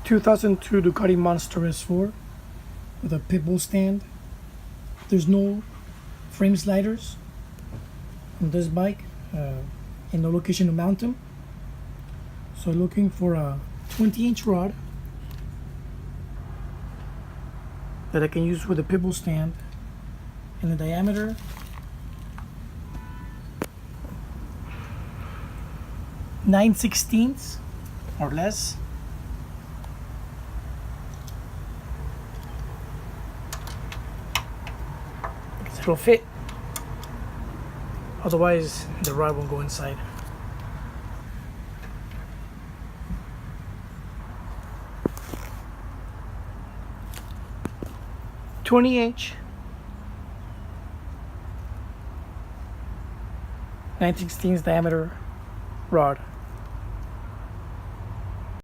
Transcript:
2002 Ducati Monster S4 with a pit bull stand. There's no frame sliders on this bike and no location to mount them. So looking for a 20-inch rod that I can use with a pit bull stand in the diameter 9/16 or less. Because it'll fit. Otherwise, the rod won't go inside. "20-inch 9/16 diameter rod.